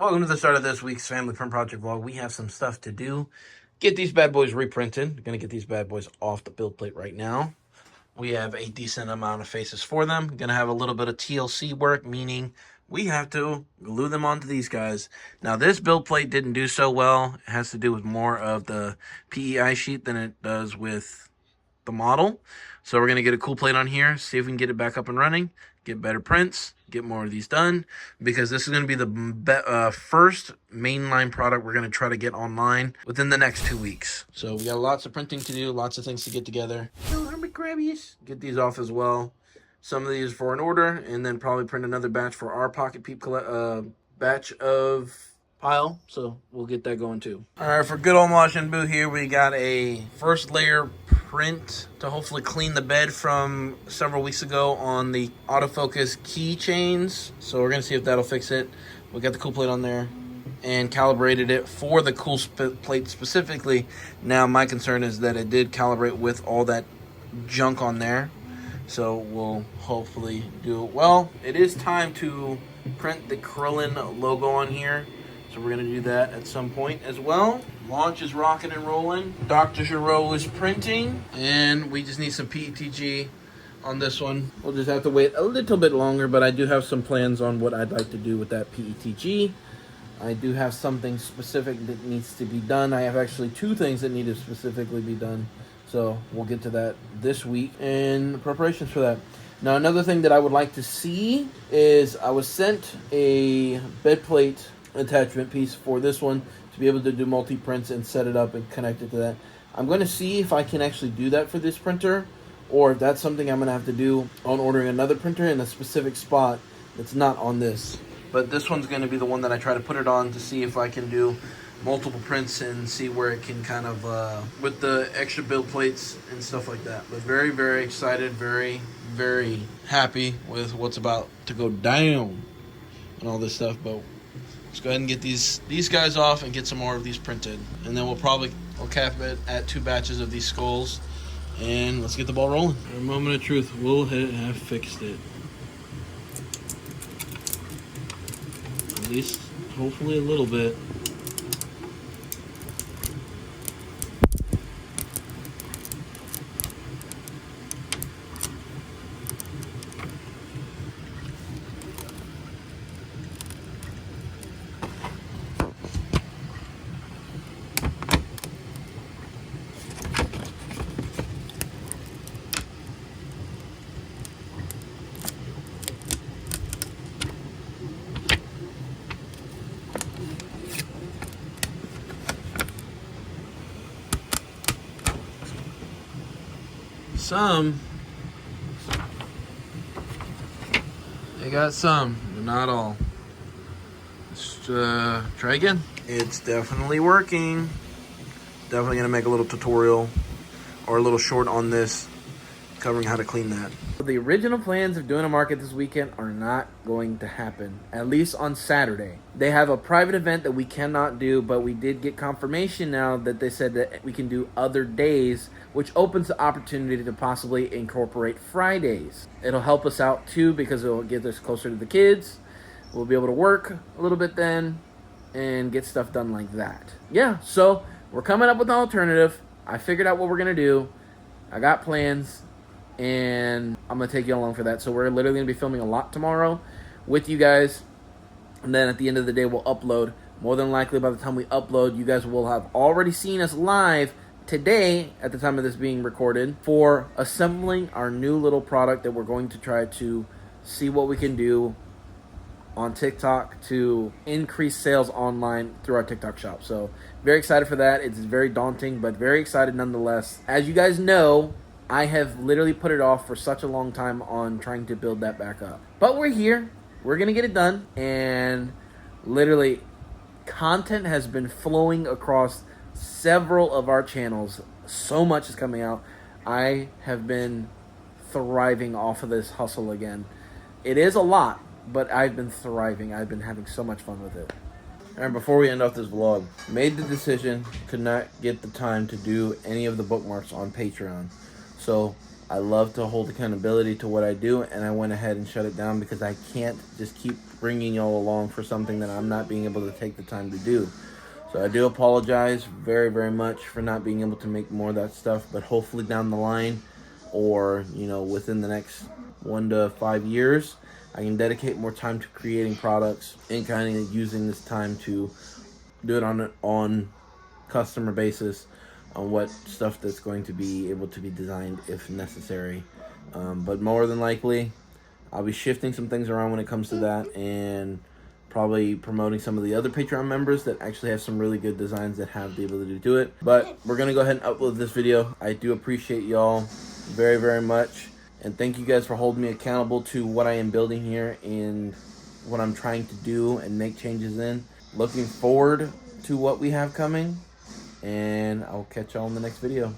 Welcome to the start of this week's Family Print Project vlog. We have some stuff to do. Get these bad boys reprinted. We're going to get these bad boys off the build plate right now. We have a decent amount of faces for them. Going to have a little bit of TLC work, meaning we have to glue them onto these guys. Now, this build plate didn't do so well. It has to do with more of the PEI sheet than it does with the model. So we're going to get a cool plate on here, see if we can get it back up and running, get better prints, get more of these done, because this is going to be the first mainline product we're going to try to get online within the next 2 weeks. So we got lots of printing to do, lots of things to get together. Oh, hermit crabbies. Get these off as well. Some of these for an order, and then probably print another batch for our Pocket Peep batch of pile, so we'll get that going too. All right, for good old Mosh and Boo here, we got a first layer print to hopefully clean the bed from several weeks ago on the autofocus keychains. So we're gonna see if that'll fix it. We got the cool plate on there and calibrated it for the cool plate specifically. Now my concern is that it did calibrate with all that junk on there. So we'll hopefully do it well. It is time to print the Krillin logo on here. So we're going to do that at some point as well. Launch is rocking and rolling. Dr. Giro is printing. And we just need some PETG on this one. We'll just have to wait a little bit longer, but I do have some plans on what I'd like to do with that PETG. I do have something specific that needs to be done. I have actually 2 things that need to specifically be done. So we'll get to that this week and preparations for that. Now, another thing that I would like to see is I was sent a bed plate attachment piece for this one to be able to do multi-prints and set it up and connect it to that. I'm going to see if I can actually do that for this printer, or if that's something I'm going to have to do on ordering another printer in a specific spot that's not on this. But this one's going to be the one that I try to put it on to see if I can do multiple prints and see where it can kind of, with the extra build plates and stuff like that. But very, very excited, very, very happy with what's about to go down and all this stuff. But let's go ahead and get these guys off and get some more of these printed. And then we'll cap it at 2 batches of these skulls. And let's get the ball rolling. For a moment of truth, we'll have fixed it. At least, hopefully a little bit. Some. They got some, but not all. Let's try again. It's definitely working. Definitely gonna make a little tutorial or a little short on this, covering how to clean that. The original plans of doing a market this weekend are not going to happen, at least on Saturday. They have a private event that we cannot do, but we did get confirmation now that they said that we can do other days, which opens the opportunity to possibly incorporate Fridays. It'll help us out too, because it'll get us closer to the kids. We'll be able to work a little bit then and get stuff done like that. Yeah, so we're coming up with an alternative. I figured out what we're gonna do. I got plans, and I'm going to take you along for that. So we're literally going to be filming a lot tomorrow with you guys. And then at the end of the day, we'll upload. More than likely, by the time we upload, you guys will have already seen us live today, at the time of this being recorded, for assembling our new little product that we're going to try to see what we can do on TikTok to increase sales online through our TikTok shop. So very excited for that. It's very daunting, but very excited nonetheless. As you guys know, I have literally put it off for such a long time on trying to build that back up. But we're here. We're going to get it done. And literally, content has been flowing across several of our channels. So much is coming out. I have been thriving off of this hustle again. It is a lot, but I've been thriving. I've been having so much fun with it. And before we end off this vlog, made the decision, could not get the time to do any of the bookmarks on Patreon. So I love to hold accountability to what I do, and I went ahead and shut it down because I can't just keep bringing y'all along for something that I'm not being able to take the time to do. So I do apologize very, very much for not being able to make more of that stuff, but hopefully down the line, or within the next 1 to 5 years, I can dedicate more time to creating products and kind of using this time to do it on customer basis on what stuff that's going to be able to be designed if necessary. But more than likely, I'll be shifting some things around when it comes to that, and probably promoting some of the other Patreon members that actually have some really good designs that have the ability to do it. But we're going to go ahead and upload this video. I do appreciate y'all very, very much. And thank you guys for holding me accountable to what I am building here and what I'm trying to do and make changes in. Looking forward to what we have coming. And I'll catch y'all in the next video.